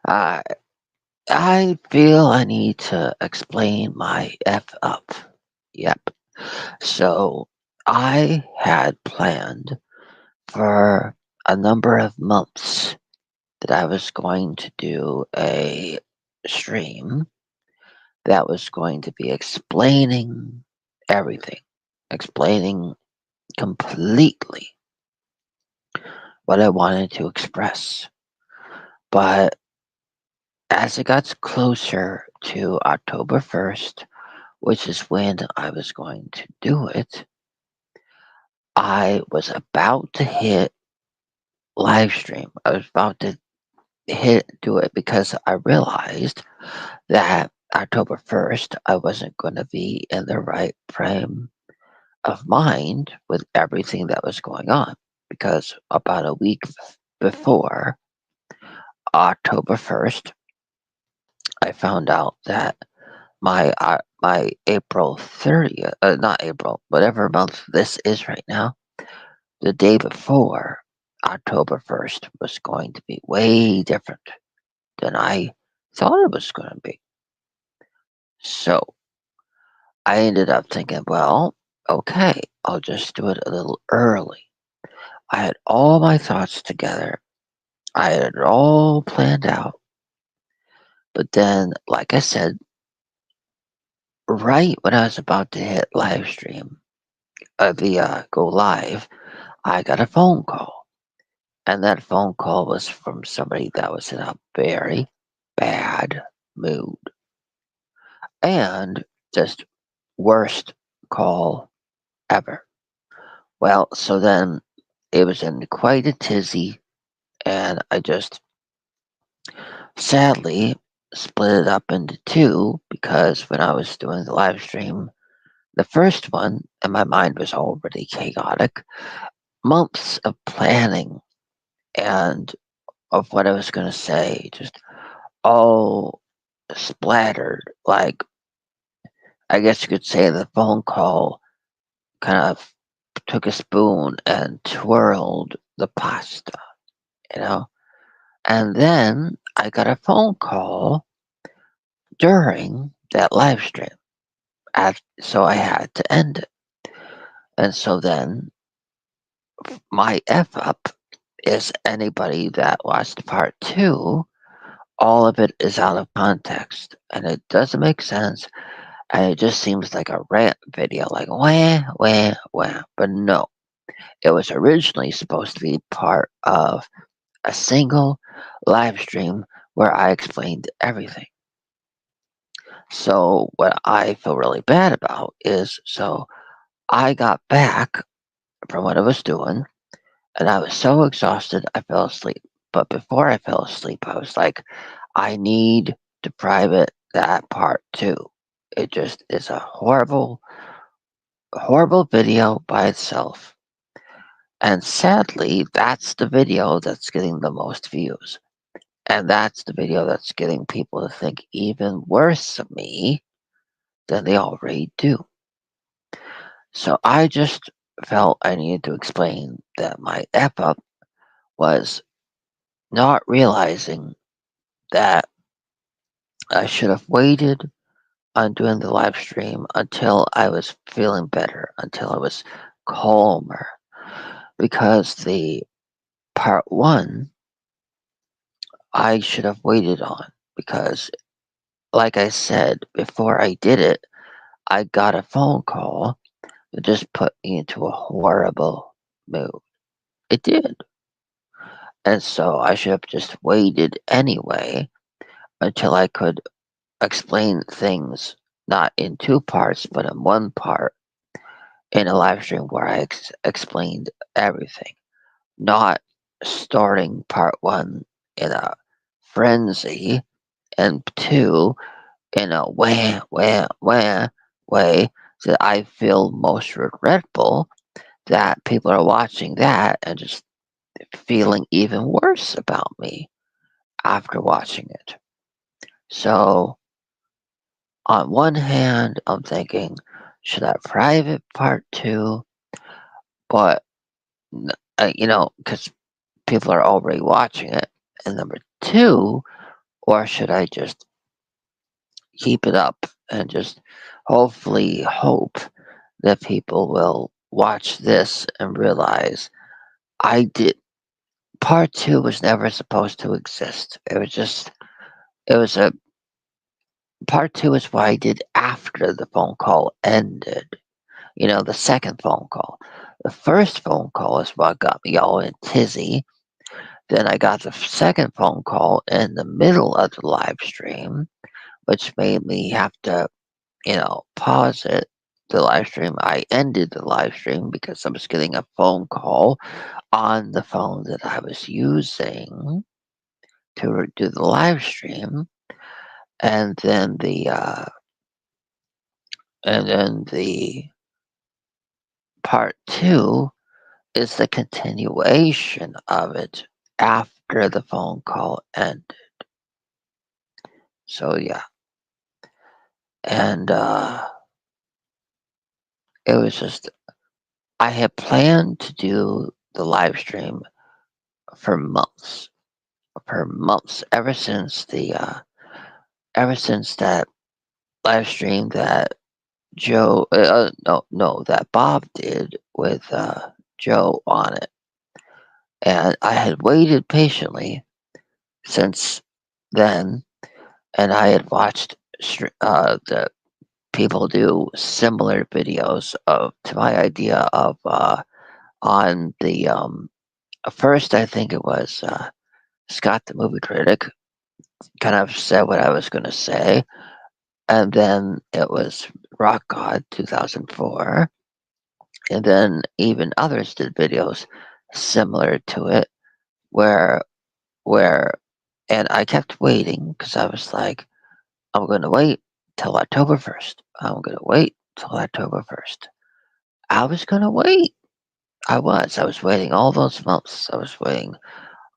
I I feel I need to explain my F up. Yep. So I had planned for a number of months that I was going to do a stream that was going to be explaining everything, explaining completely what I wanted to express. But as it got closer to October 1st, which is when I was going to do it, I was about to hit live stream. I was about to do it because I realized that October 1st, I wasn't going to be in the right frame of mind with everything that was going on. Because about a week before October 1st, I found out that my April 30th, not April, whatever month this is right now, the day before October 1st was going to be way different than I thought it was going to be. So I ended up thinking, well, okay, I'll just do it a little early. I had all my thoughts together. I had it all planned out. But then, like I said, right when I was about to hit live stream, go live, I got a phone call. And that phone call was from somebody that was in a very bad mood. And just worst call ever. Well, so then it was in quite a tizzy, and I just sadly split it up into two because when I was doing the live stream, the first one, and my mind was already chaotic, months of planning and of what I was going to say, just all splattered. Like, I guess you could say the phone call kind of took a spoon and twirled the pasta, you know? And then I got a phone call during that live stream. So I had to end it. And so then my F up is anybody that watched part two, all of it is out of context and it doesn't make sense. And it just seems like a rant video, like wah, wah, wah. But no, it was originally supposed to be part of a single live stream where I explained everything. So what I feel really bad about is so I got back from what I was doing and I was so exhausted I fell asleep. But before I fell asleep, I was like, I need to private that part too. It just is a horrible, horrible video by itself. And sadly, that's the video that's getting the most views. And that's the video that's getting people to think even worse of me than they already do. So I just felt I needed to explain that my F up was not realizing that I should have waited on doing the live stream until I was feeling better, until I was calmer. Because the part one, I should have waited on. Because, like I said, before I did it, I got a phone call that just put me into a horrible mood. It did. And so I should have just waited anyway until I could explain things not in two parts, but in one part in a live stream where I explained everything, not starting part one in a frenzy and two in a wah way that I feel most regretful that people are watching that and just feeling even worse about me after watching it. So, on one hand, I'm thinking, should I private part two? But, because people are already watching it. And number two, or should I just keep it up and just hopefully hope that people will watch this and realize I did part 2 was never supposed to exist. It was a part 2 is what I did after the phone call ended. The second phone call. The first phone call is what got me all in tizzy. Then I got the second phone call in the middle of the live stream, which made me have to, pause it. The live stream. I ended the live stream because I was getting a phone call on the phone that I was using to do the live stream, and then the part 2 is the continuation of it after the phone call ended. So yeah, and it was just I had planned to do the live stream for months, ever since that live stream that Joe, no, that Bob did with Joe on it, and I had waited patiently since then, and I had watched the people do similar videos of to my idea of on the first I think it was Scott the movie critic kind of said what I was going to say, and then it was Rock God 2004, and then even others did videos similar to it where where and I kept waiting because I was like, I'm going to wait till October 1st. I'm going to wait till October 1st. I was going to wait. I was waiting all those months. I was waiting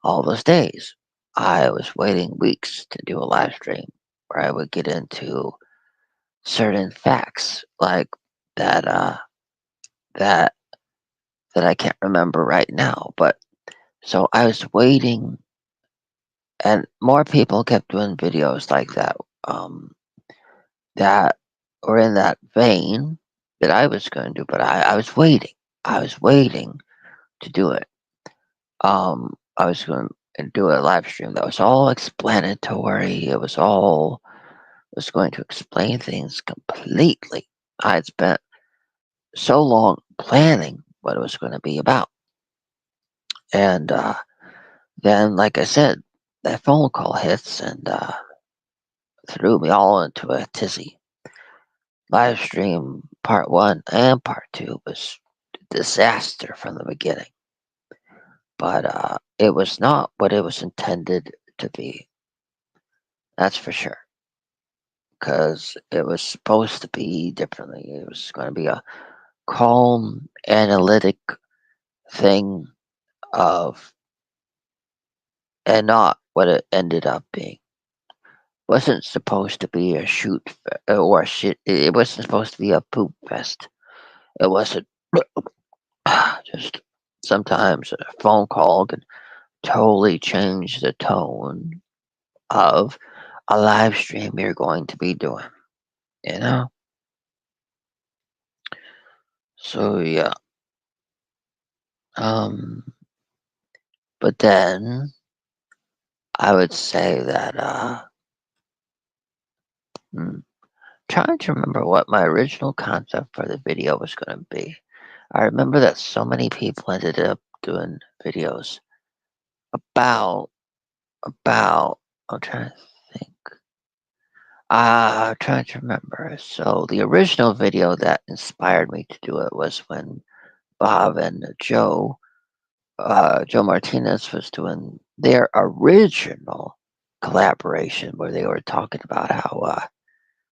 all those days. I was waiting weeks to do a live stream where I would get into certain facts like that that that I can't remember right now. But so I was waiting, and more people kept doing videos like that that were in that vein that I was going to do. But I was waiting. I was waiting to do it. I was going to do a live stream that was all explanatory. It was going to explain things completely. I had spent so long planning what it was going to be about. And then, like I said, that phone call hits and threw me all into a tizzy. Live stream part 1 and part 2 was a disaster from the beginning. But it was not what it was intended to be. That's for sure. Because it was supposed to be differently. It was going to be a calm, analytic thing of, and not what it ended up being. Wasn't supposed to be a shoot or a shit. It wasn't supposed to be a poop fest. It wasn't. Just sometimes a phone call can totally change the tone of a live stream you're going to be doing. You know. So yeah. Um. But then I would say that hmm, trying to remember what my original concept for the video was going to be. I remember that so many people ended up doing videos about about. I'm trying to think. I'm trying to remember. So the original video that inspired me to do it was when Bob and Joe Martinez was doing their original collaboration where they were talking about how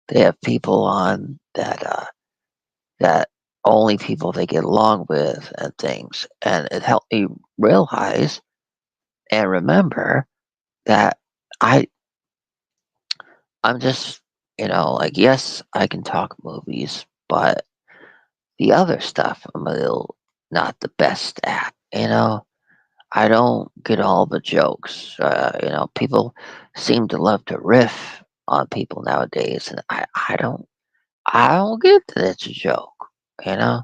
they have people on that only people they get along with and things, and it helped me realize and remember that I I'm just like yes I can talk movies, but the other stuff I'm a little not the best at. I don't get all the jokes. People seem to love to riff on people nowadays, and I don't get that it's a joke, you know.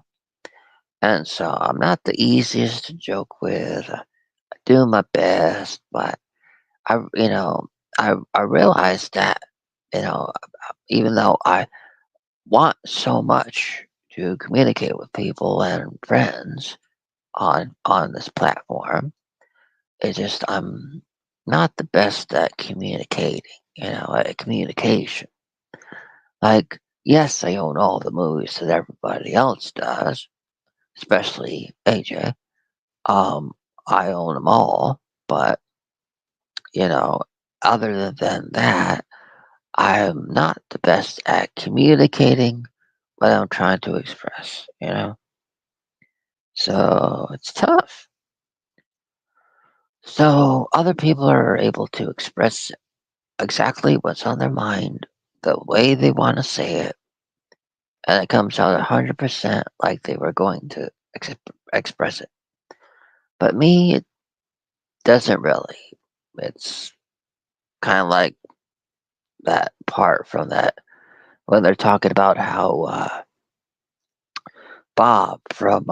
And so I'm not the easiest to joke with. I do my best, but I realize that you know even though I want so much to communicate with people and friends on this platform, it's just I'm not the best at communicating, at communication. Like, yes, I own all the movies that everybody else does, especially AJ. Um, I own them all, but you know, other than that, I'm not the best at communicating what I'm trying to express. So it's tough. So other people are able to express exactly what's on their mind, the way they want to say it, and it comes out 100% like they were going to express it. But me, it doesn't really. It's kind of like that part from that when they're talking about how Bob from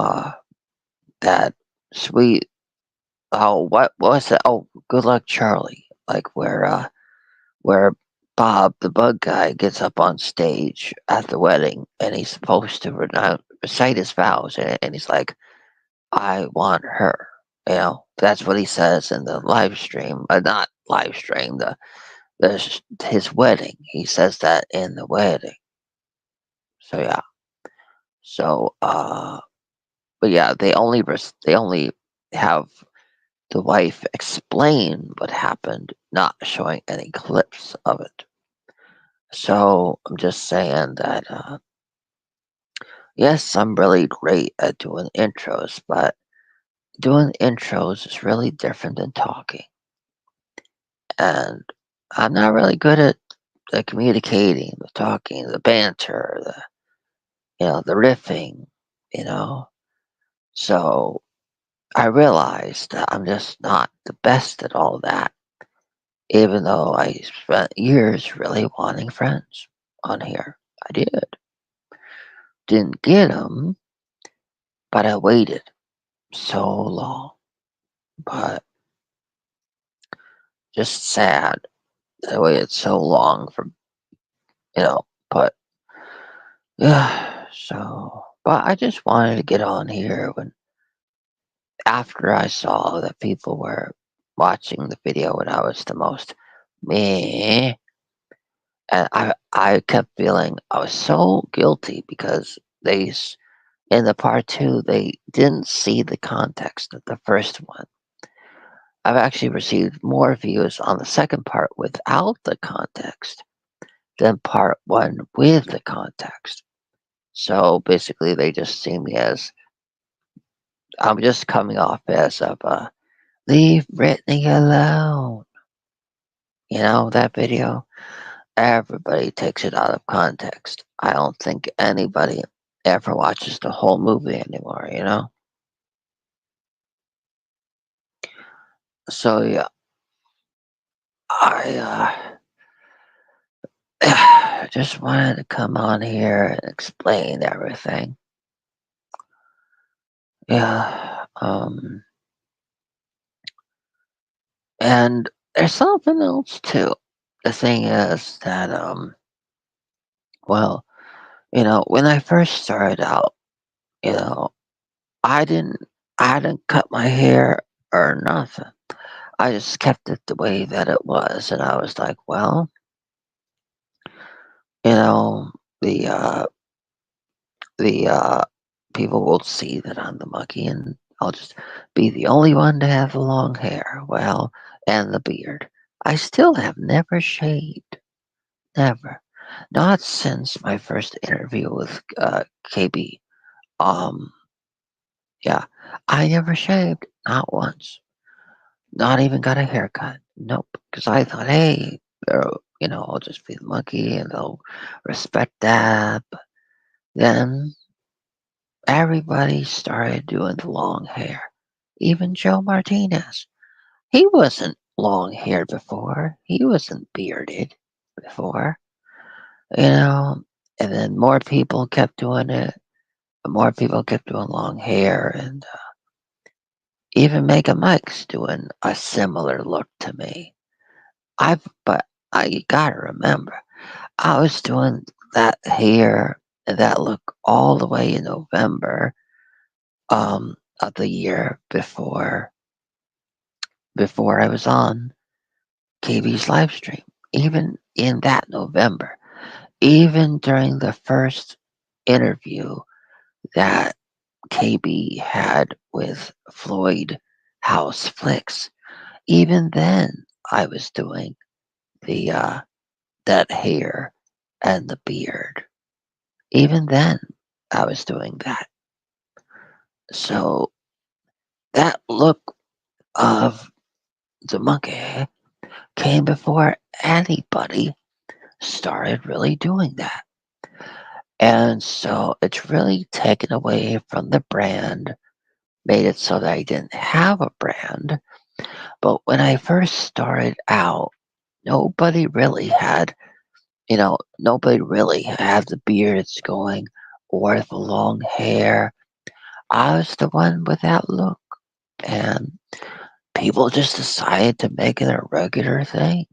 that sweet, oh, what was that? Oh, Good Luck Charlie. Like where Bob, the bug guy, gets up on stage at the wedding and he's supposed to recite his vows, and he's like, "I want her." That's what he says in the live stream. Not live stream. His wedding. He says that in the wedding. So yeah. So but yeah, they only have the wife explain what happened, not showing any clips of it. So I'm just saying that yes, I'm really great at doing intros, but doing intros is really different than talking. And I'm not really good at the communicating, the talking, the banter, the riffing, you know. So I realized that I'm just not the best at all that, even though I spent years really wanting friends on here. I did. Didn't get them, but I waited so long. But just sad that I waited so long but yeah, but I just wanted to get on here when after I saw that people were watching the video when I was the most meh, and I kept feeling I was so guilty because in the part two they didn't see the context of the first one. I've actually received more views on the second part without the context than part one with the context. So basically, they just see me as I'm just coming off as of leave Britney alone. That video. Everybody takes it out of context. I don't think anybody ever watches the whole movie anymore. So yeah, I just wanted to come on here and explain everything. Yeah. And there's something else too. The thing is that well, when I first started out, you know, I didn't I didn't cut my hair or nothing. I just kept it the way that it was, and I was like, well, you know, the the people will see that I'm the monkey, and I'll just be the only one to have the long hair. Well, and the beard. I still have never shaved. Never. Not since my first interview with KB. Um, yeah, I never shaved, not once. Not even got a haircut. Nope. Because I thought, hey, I'll just be the monkey and they'll respect that. But then everybody started doing the long hair. Even Joe Martinez. He wasn't long haired before. He wasn't bearded before, you know. And then more people kept doing it. More people kept doing long hair, and even Mega Mike's doing a similar look to me. But you gotta remember, I was doing that hair and that look all the way in November of the year before I was on KB's live stream. Even in that November, even during the first interview that KB had with Floyd House Flicks, even then I was doing the that hair and the beard. Even then I was doing that. So that look of the monkey came before anybody started really doing that. And so it's really taken away from the brand, made it so that I didn't have a brand. But when I first started out, nobody really had, nobody really had the beards going or the long hair. I was the one with that look. And people just decided to make it a regular thing.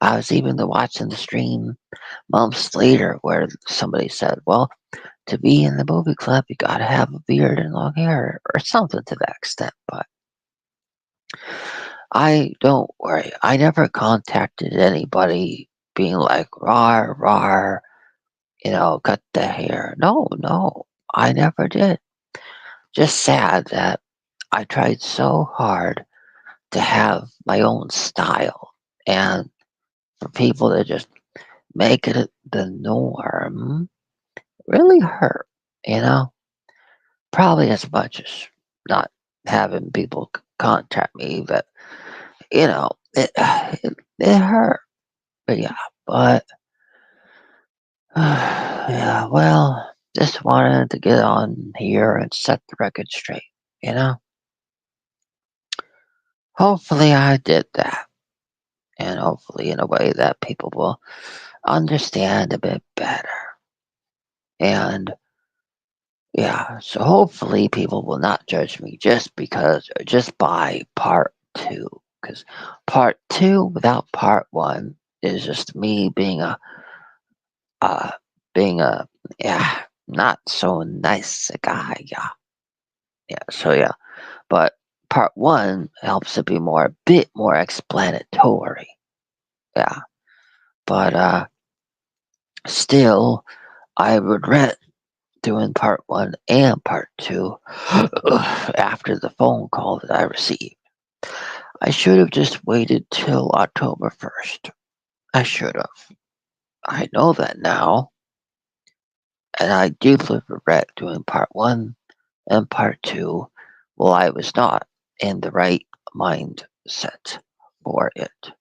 I was even watching the stream months later where somebody said, well, to be in the movie club, you gotta have a beard and long hair or something to that extent. But I don't worry. I never contacted anybody being like, rar, rar, cut the hair. No, no, I never did. Just sad that I tried so hard to have my own style and for people to just make it the norm really hurt, you know? Probably as much as not having people contact me, but it hurt. But yeah, but yeah, well, just wanted to get on here and set the record straight, you know? Hopefully I did that, and hopefully in a way that people will understand a bit better. And yeah, so hopefully people will not judge me just by part two, because part two without part one is just me uh being a yeah not so nice a guy. Yeah, yeah. So yeah, but part one helps to be a bit more explanatory. Yeah, but still, I regret doing part one and part two after the phone call that I received. I should have just waited till October 1st. I should have. I know that now, and I deeply regret doing part one and part two while I was not in the right mindset for it.